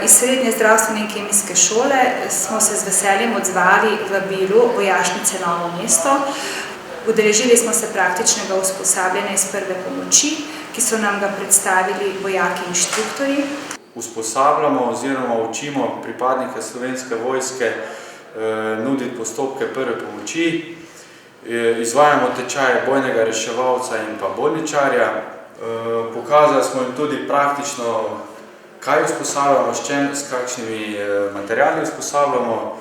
Iz Srednje zdravstvene in kemijske šole smo se z veseljem odzvali vabilu Vojašnice Novo mesto. Udeležili smo se praktičnega usposabljanja iz prve pomoči, ki so nam ga predstavili vojaki inštruktorji. Usposabljamo oziroma učimo pripadnike Slovenske vojske nuditi postopke prve pomoči, izvajamo tečaje bojnega reševalca in pa bolničarja. Pokazali smo jim tudi praktično, kaj usposabljamo, s kakšnimi materiali usposabljamo,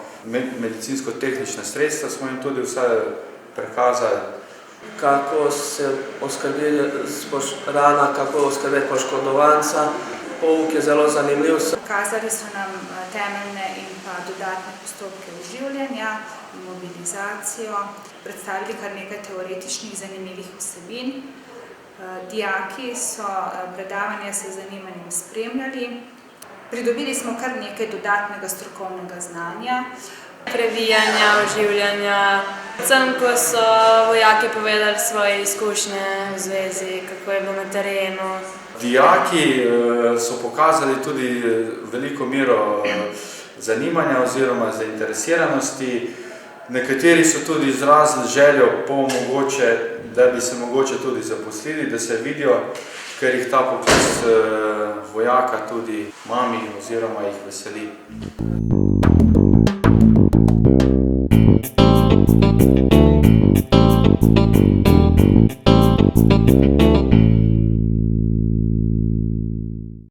medicinsko-tehnična sredstva smo jim tudi vse prikazali. Kako se oskrbeti rana, kako oskrbeti poškodovanca. Pouk je zelo zanimiv. Pokazali so nam temeljne in pa dodatne postopke oživljanja, mobilizacijo, predstavili kar nekaj teoretičnih zanimivih vsebin. Dijaki so predavanja s zanimanjem spremljali. Pridobili smo kar nekaj dodatnega strokovnega znanja. Previjanja, oživljanja. Predvsem, ko so vojaki povedali svoje izkušnje v zvezi, kako je bilo na terenu. Dijaki so pokazali tudi veliko mero zanimanja oziroma zainteresiranosti. Nekateri so tudi izrazili željo da bi se mogoče tudi zaposlili, da se vidijo, ker jih ta poklic vojaka tudi mami oziroma jih veseli.